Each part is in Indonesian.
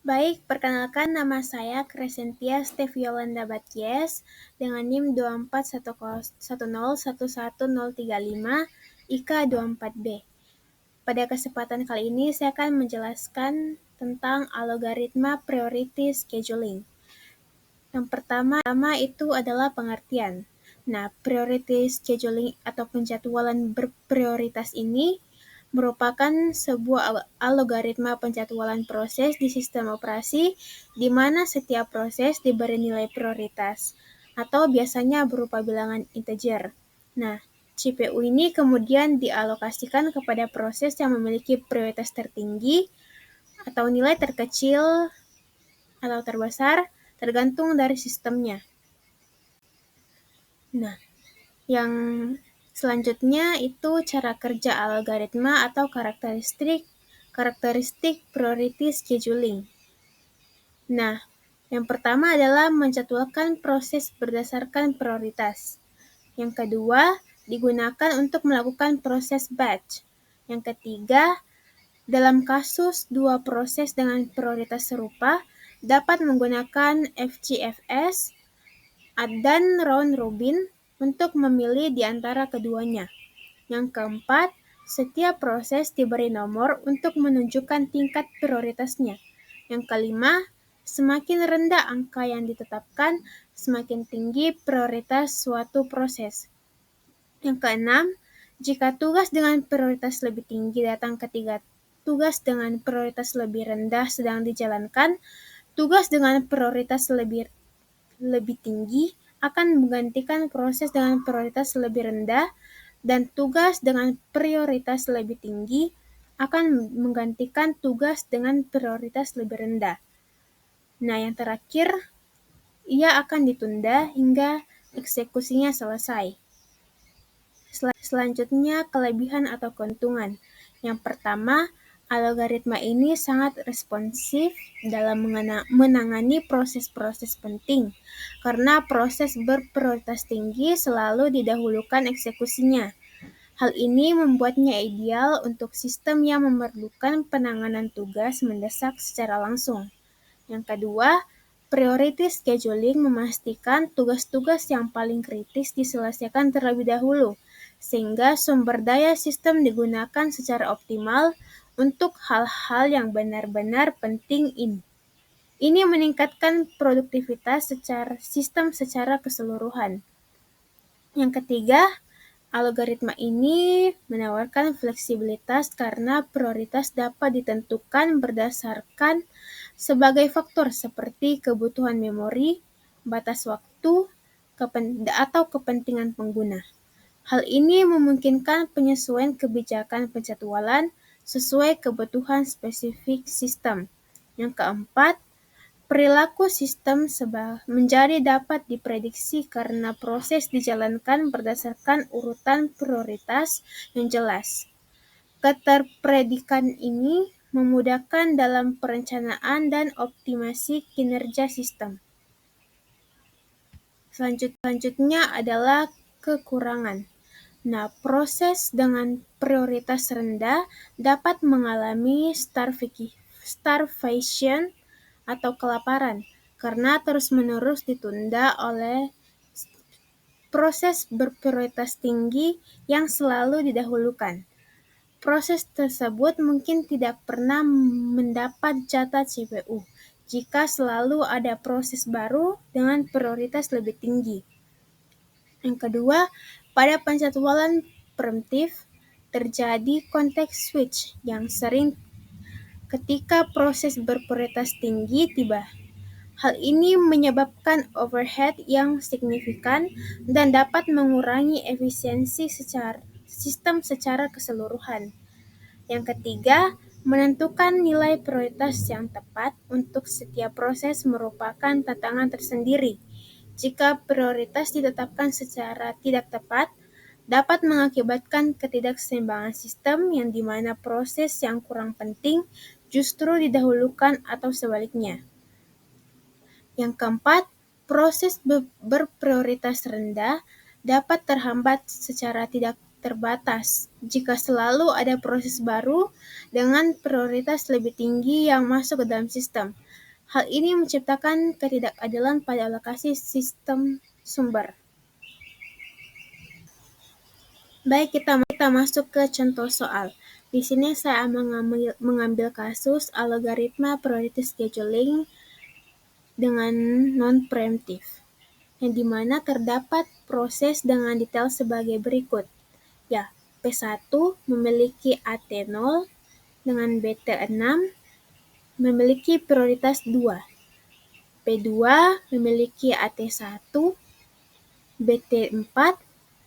Baik, perkenalkan nama saya Crescentia Steviolanda Batjes dengan NIM 24101011035 IK24B. Pada kesempatan kali ini saya akan menjelaskan tentang algoritma priority scheduling. Yang pertama itu adalah pengertian. Nah, priority scheduling atau penjadwalan berprioritas ini merupakan sebuah algoritma penjadwalan proses di sistem operasi di mana setiap proses diberi nilai prioritas atau biasanya berupa bilangan integer. Nah, CPU ini kemudian dialokasikan kepada proses yang memiliki prioritas tertinggi atau nilai terkecil atau terbesar tergantung dari sistemnya. Nah, yang selanjutnya itu cara kerja algoritma atau karakteristik priority scheduling. Nah, yang pertama adalah menjadwalkan proses berdasarkan prioritas. Yang kedua, digunakan untuk melakukan proses batch. Yang ketiga, dalam kasus dua proses dengan prioritas serupa, dapat menggunakan FGFS dan round robin untuk memilih di antara keduanya. Yang keempat, setiap proses diberi nomor untuk menunjukkan tingkat prioritasnya. Yang kelima, semakin rendah angka yang ditetapkan, semakin tinggi prioritas suatu proses. Yang keenam, jika tugas dengan prioritas lebih tinggi datang ketika tugas dengan prioritas lebih rendah sedang dijalankan, tugas dengan prioritas lebih tinggi akan menggantikan proses dengan prioritas lebih rendah dan tugas dengan prioritas lebih tinggi akan menggantikan tugas dengan prioritas lebih rendah. Nah, yang terakhir, ia akan ditunda hingga eksekusinya selesai. Selanjutnya, kelebihan atau keuntungan. Yang pertama, algoritma ini sangat responsif dalam menangani proses-proses penting, karena proses berprioritas tinggi selalu didahulukan eksekusinya. Hal ini membuatnya ideal untuk sistem yang memerlukan penanganan tugas mendesak secara langsung. Yang kedua, priority scheduling memastikan tugas-tugas yang paling kritis diselesaikan terlebih dahulu, sehingga sumber daya sistem digunakan secara optimal untuk hal-hal yang benar-benar penting ini. Ini meningkatkan produktivitas sistem secara keseluruhan. Yang ketiga, algoritma ini menawarkan fleksibilitas karena prioritas dapat ditentukan berdasarkan sebagai faktor seperti kebutuhan memori, batas waktu, atau kepentingan pengguna. Hal ini memungkinkan penyesuaian kebijakan penjadwalan sesuai kebutuhan spesifik sistem. Yang keempat, perilaku sistem menjadi dapat diprediksi karena proses dijalankan berdasarkan urutan prioritas yang jelas. Keterpredikan ini memudahkan dalam perencanaan dan optimasi kinerja sistem. Selanjutnya adalah kekurangan. Nah, proses dengan prioritas rendah dapat mengalami starvation atau kelaparan karena terus-menerus ditunda oleh proses berprioritas tinggi yang selalu didahulukan. Proses tersebut mungkin tidak pernah mendapat jatah CPU jika selalu ada proses baru dengan prioritas lebih tinggi. Yang kedua, pada penjadwalan preemptif terjadi context switch yang sering ketika proses berprioritas tinggi tiba. Hal ini menyebabkan overhead yang signifikan dan dapat mengurangi efisiensi sistem secara keseluruhan. Yang ketiga, menentukan nilai prioritas yang tepat untuk setiap proses merupakan tantangan tersendiri. Jika prioritas ditetapkan secara tidak tepat, dapat mengakibatkan ketidakseimbangan sistem yang di mana proses yang kurang penting justru didahulukan atau sebaliknya. Yang keempat, proses berprioritas rendah dapat terhambat secara tidak terbatas jika selalu ada proses baru dengan prioritas lebih tinggi yang masuk ke dalam sistem. Hal ini menciptakan ketidakadilan pada alokasi sistem sumber. Baik, kita masuk ke contoh soal. Di sini saya mengambil kasus algoritma priority scheduling dengan non-preemptive, yang dimana terdapat proses dengan detail sebagai berikut. Ya, P1 memiliki AT0 dengan BT6 memiliki prioritas 2. P2 memiliki AT1, BT4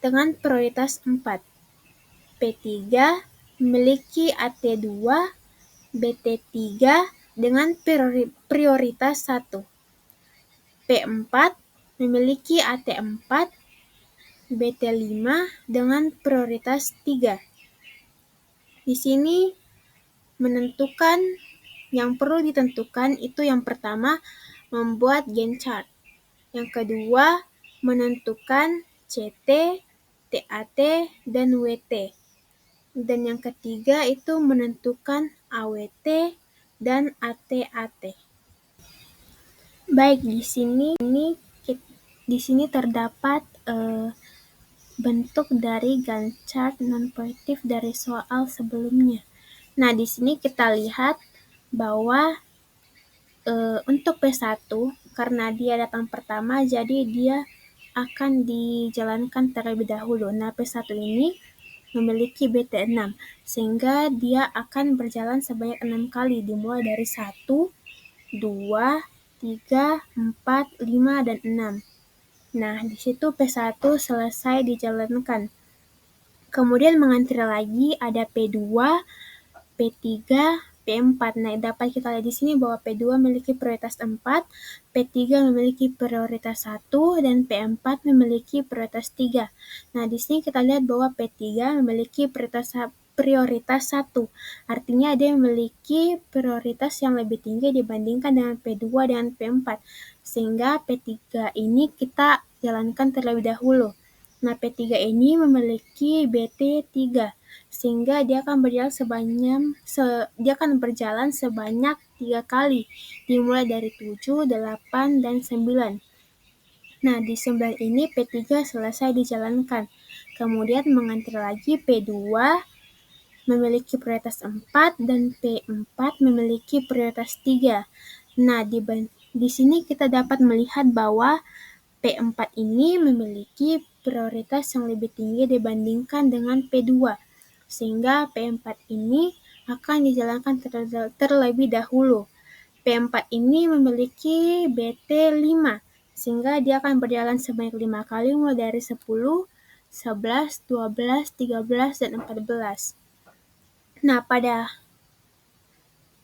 dengan prioritas 4. P3 memiliki AT2, BT3 dengan prioritas 1. P4 memiliki AT4, BT5 dengan prioritas 3. Di sini yang perlu ditentukan itu yang pertama membuat Gantt chart. Yang kedua menentukan CT, TAT, dan WT. Dan yang ketiga itu menentukan AWT dan AT-AT. Baik, di sini terdapat bentuk dari Gantt chart non-preemptive dari soal sebelumnya. Nah, di sini kita lihat bahwa untuk P1 karena dia datang pertama, jadi dia akan dijalankan terlebih dahulu. Nah, P1 ini memiliki BT6, sehingga dia akan berjalan sebanyak 6 kali, dimulai dari 1, 2, 3, 4, 5, dan 6. Nah, di situ P1 selesai dijalankan. Kemudian mengantri lagi ada P2, P3, P4. Nah, dapat kita lihat di sini bahwa P2 memiliki prioritas 4, P3 memiliki prioritas 1, dan P4 memiliki prioritas 3. Nah, di sini kita lihat bahwa P3 memiliki prioritas 1. Artinya dia memiliki prioritas yang lebih tinggi dibandingkan dengan P2 dan P4. Sehingga P3 ini kita jalankan terlebih dahulu. Nah, P3 ini memiliki BT3, sehingga dia akan berjalan sebanyak 3 kali, dimulai dari 7, 8, dan 9. Nah, di 9 ini P3 selesai dijalankan. Kemudian mengantri lagi P2 memiliki prioritas 4 dan P4 memiliki prioritas 3. Nah, di sini kita dapat melihat bahwa P4 ini memiliki prioritas yang lebih tinggi dibandingkan dengan P2, sehingga P4 ini akan dijalankan terlebih dahulu. P4 ini memiliki BT5, sehingga dia akan berjalan sebanyak 5 kali mulai dari 10, 11, 12, 13, dan 14. Nah, pada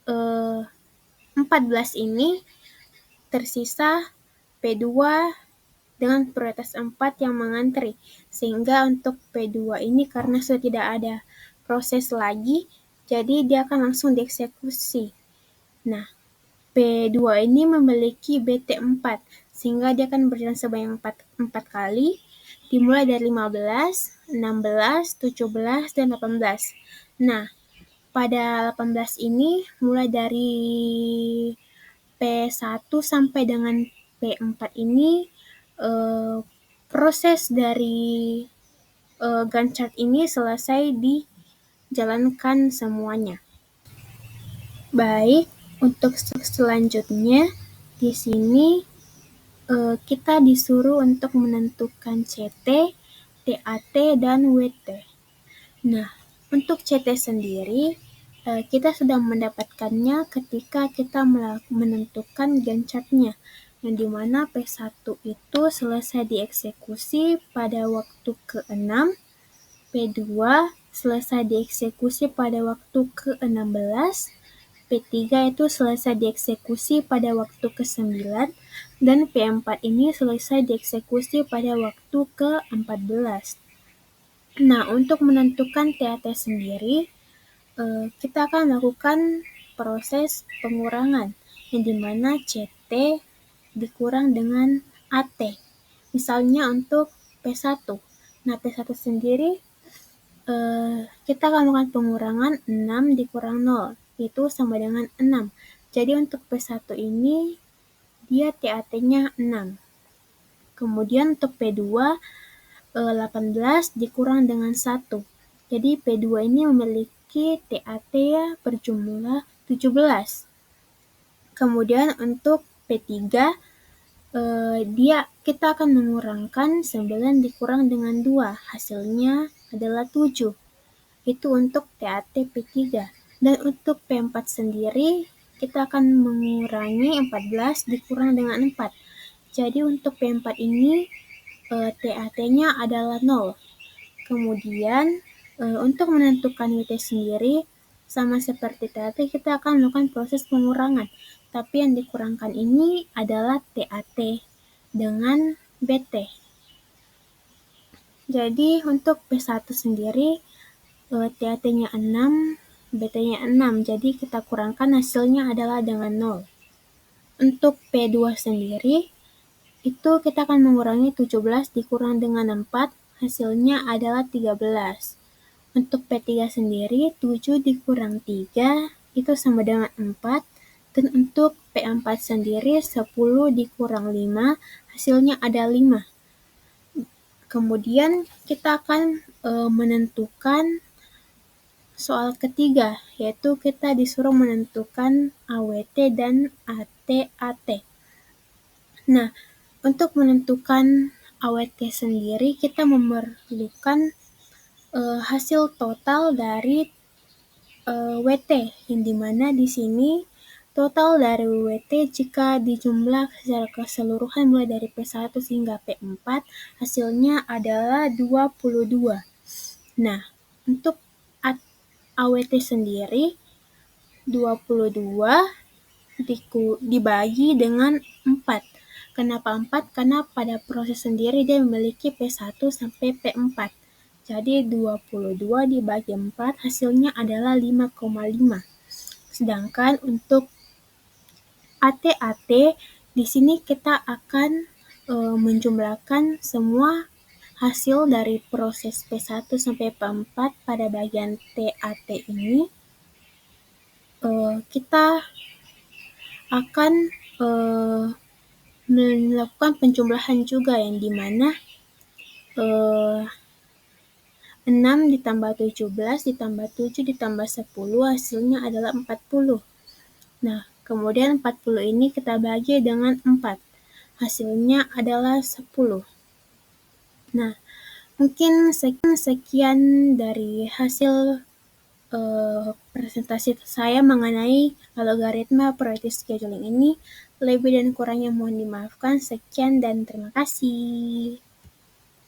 14 ini tersisa P2 dengan prioritas 4 yang mengantri, sehingga untuk P2 ini karena sudah tidak ada proses lagi, jadi dia akan langsung dieksekusi. Nah, P2 ini memiliki BT4, sehingga dia akan berjalan sebanyak 4 kali, dimulai dari 15, 16, 17, dan 18. Nah, pada 18 ini mulai dari P1 sampai dengan P4 ini proses dari Gantt chart ini selesai dijalankan semuanya. Baik, untuk selanjutnya di sini kita disuruh untuk menentukan CT, TAT, dan WT. Nah, untuk CT sendiri kita sudah mendapatkannya ketika kita menentukan Gantt chart-nya, yang dimana P1 itu selesai dieksekusi pada waktu ke-6, P2 selesai dieksekusi pada waktu ke-16, P3 itu selesai dieksekusi pada waktu ke-9, dan P4 ini selesai dieksekusi pada waktu ke-14. Nah, untuk menentukan TAT sendiri, kita akan melakukan proses pengurangan, yang dimana CT dikurang dengan AT. Misalnya untuk P1. Nah, P1 sendiri kita akan melakukan pengurangan 6 dikurang 0, itu sama dengan 6. Jadi untuk P1 ini, dia TAT-nya 6. Kemudian untuk P2, 18 dikurang dengan 1. Jadi P2 ini memiliki TAT berjumlah 17. Kemudian untuk P3, kita akan mengurangkan 9 dikurang dengan 2, hasilnya adalah 7. Itu untuk TAT P3. Dan untuk P4 sendiri, kita akan mengurangi 14 dikurang dengan 4. Jadi untuk P4 ini, TAT-nya adalah 0. Kemudian, untuk menentukan WT sendiri, sama seperti tadi, kita akan melakukan proses pengurangan. Tapi yang dikurangkan ini adalah TAT dengan BT. Jadi untuk P1 sendiri, TAT-nya 6, BT-nya 6. Jadi kita kurangkan hasilnya adalah dengan 0. Untuk P2 sendiri, itu kita akan mengurangi 17 dikurang dengan 4, hasilnya adalah 13. Untuk P3 sendiri, 7 dikurang 3, itu sama dengan 4. Dan untuk P4 sendiri, 10 dikurang 5, hasilnya ada 5. Kemudian kita akan menentukan soal ketiga, yaitu kita disuruh menentukan AWT dan AT-AT. Nah, untuk menentukan AWT sendiri, kita memerlukan hasil total dari WT, yang dimana di sini total dari WT jika dijumlah secara keseluruhan mulai dari P1 hingga P4, hasilnya adalah 22. Nah, untuk AWT sendiri, 22 dibagi dengan 4. Kenapa 4? Karena pada proses sendiri dia memiliki P1 sampai P4. Jadi 22 dibagi 4 hasilnya adalah 5,5. Sedangkan untuk AT-AT, di sini kita akan menjumlahkan semua hasil dari proses P1 sampai P4 pada bagian TAT ini. Kita akan melakukan penjumlahan juga, yang dimana 6 ditambah 17 ditambah 7 ditambah 10 hasilnya adalah 40. Nah, kemudian 40 ini kita bagi dengan 4. Hasilnya adalah 10. Nah, mungkin sekian dari hasil presentasi saya mengenai logaritma priority scheduling ini. Lebih dan kurangnya mohon dimaafkan. Sekian dan terima kasih.